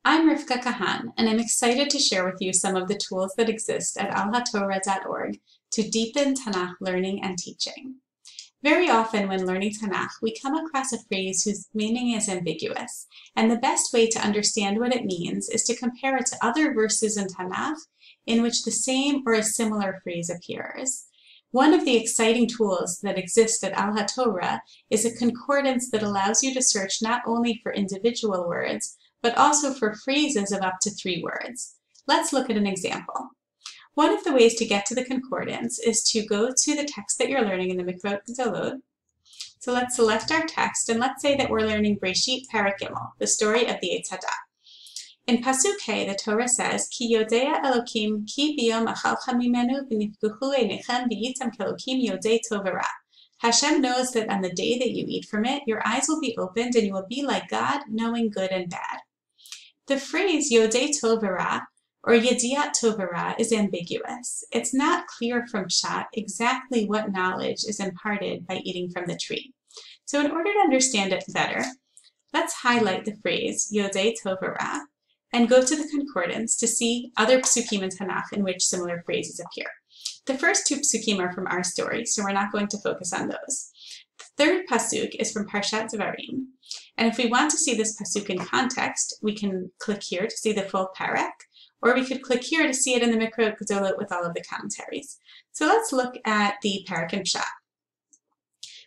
I'm Rivka Kahan, and I'm excited to share with you some of the tools that exist at al-hatorah.org to deepen Tanakh learning and teaching. Very often when learning Tanakh, we come across a phrase whose meaning is ambiguous, and the best way to understand what it means is to compare it to other verses in Tanakh in which the same or a similar phrase appears. One of the exciting tools that exist at al-hatorah is a concordance that allows you to search not only for individual words, but also for phrases of up to 3 words. Let's look at an example. One of the ways to get to the concordance is to go to the text that you're learning in the Mikrot Gdolot. So let's select our text, and let's say that we're learning Breshit Perek Gimel, the story of the Yediעת. In Pasuk Hey, the Torah says, Ki yodea Elokim ki biyom achalcha mimenu v'nifguchu einechem v'yitam kelokim yodei tov v'ra. Hashem knows that on the day that you eat from it, your eyes will be opened and you will be like God, knowing good and bad. The phrase Yodei Tov V'Ra or Yediat Tov V'Ra is ambiguous. It's not clear from Pshat exactly what knowledge is imparted by eating from the tree. So in order to understand it better, let's highlight the phrase Yodei Tov V'Ra and go to the concordance to see other psukim in Tanakh in which similar phrases appear. The first 2 psukim are from our story, so we're not going to focus on those. The third pasuk is from Parshat Devarim. And if we want to see this pasuk in context, we can click here to see the full parak, or we could click here to see it in the Mikrot Gdolot with all of the commentaries. So let's look at the parak and pshat.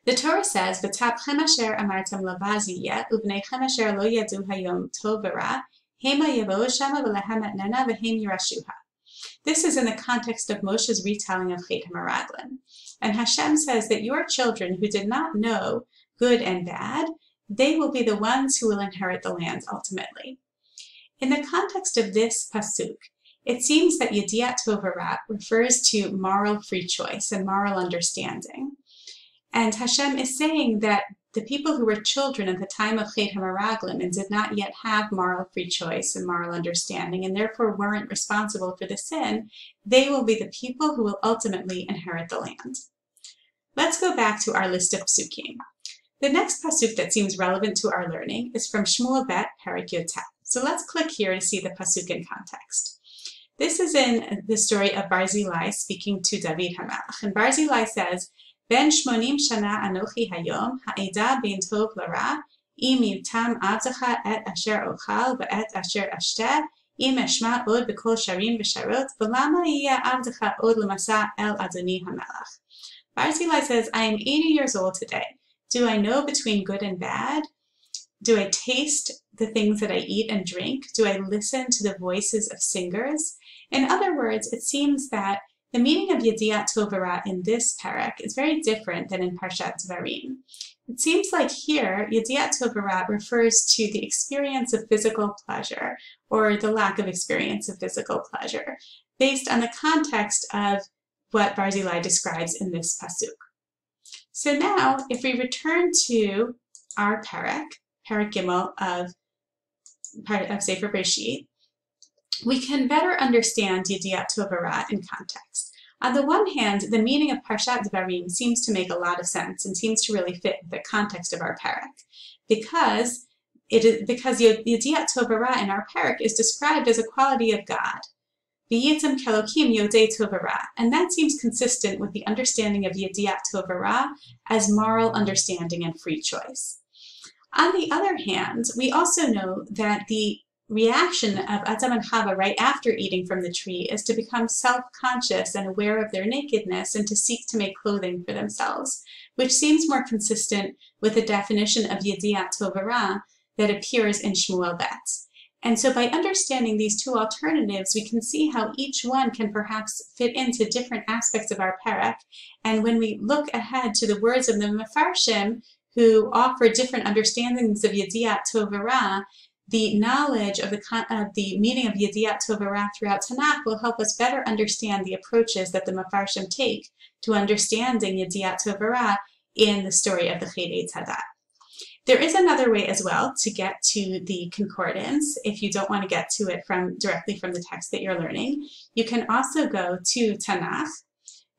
The Torah says, "V'tapchem asher amartem lavazi yet, uvneichem asher lo yadu hayom tov v'ra, hema yavou shama v'lehem etnena v'hem yirashuha." This is in the context of Moshe's retelling of Chet HaMeraglim. And Hashem says that your children who did not know good and bad, they will be the ones who will inherit the land ultimately. In the context of this pasuk, it seems that Yediat Tov V'Ra refers to moral free choice and moral understanding. And Hashem is saying that the people who were children at the time of Chet HaMeraglim and did not yet have moral free choice and moral understanding and therefore weren't responsible for the sin, they will be the people who will ultimately inherit the land. Let's go back to our list of psukim. The next pasuk that seems relevant to our learning is from Shmuel Bet Perek Yotet. So let's click here to see the pasuk in context. This is in the story of Barzillai speaking to David HaMelech. And Barzillai says, Ben shmonim shana anochi hayom ha'eda ben tov lara im yivtam avzacha et asher ochal v'et asher ashteh im eshma od b'kol sharim v'sharot v'lama yiyeh avzacha od l'masa el adoni HaMelech. Barzillai says, I am 80 years old today. Do I know between good and bad? Do I taste the things that I eat and drink? Do I listen to the voices of singers? In other words, it seems that the meaning of Yediat Tov V'Ra in this parak is very different than in Parshat Devarim. It seems like here, Yediat Tov V'Ra refers to the experience of physical pleasure, or the lack of experience of physical pleasure, based on the context of what Barzillai describes in this pasuk. So now, if we return to our Perek Gimel of Sefer Breshit, we can better understand Yediat Tov V'Ra in context. On the one hand, the meaning of Parshat Devarim seems to make a lot of sense and seems to really fit the context of our Perek, because Yediat Tov V'Ra in our Perek is described as a quality of God. V'yitam kelokim yodei tov v'ra, and that seems consistent with the understanding of Yediat Tov V'Ra as moral understanding and free choice. On the other hand, we also know that the reaction of Adam and Chava right after eating from the tree is to become self-conscious and aware of their nakedness and to seek to make clothing for themselves, which seems more consistent with the definition of Yediat Tov V'Ra that appears in Shmuel Bet. And so by understanding these 2 alternatives, we can see how each one can perhaps fit into different aspects of our Perek. And when we look ahead to the words of the Mefarshim, who offer different understandings of Yediat Tov V'Ra, the knowledge of the meaning of Yediat Tov V'Ra throughout Tanakh will help us better understand the approaches that the Mefarshim take to understanding Yediat Tov V'Ra in the story of the Chet Yediat. There is another way as well to get to the concordance if you don't want to get to it directly from the text that you're learning. You can also go to Tanakh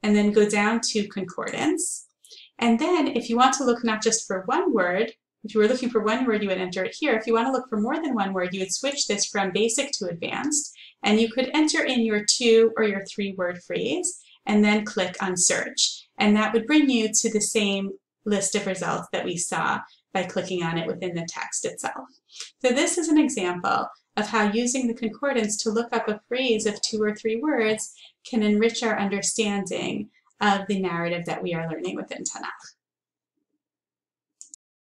and then go down to concordance. And then if you want to look not just for one word, If you were looking for one word, you would enter it here. If you want to look for more than one word, you would switch this from basic to advanced, and you could enter in your 2 or your 3 word phrase and then click on search. And that would bring you to the same list of results that we saw by clicking on it within the text itself. So this is an example of how using the concordance to look up a phrase of 2 or 3 words can enrich our understanding of the narrative that we are learning within Tanakh.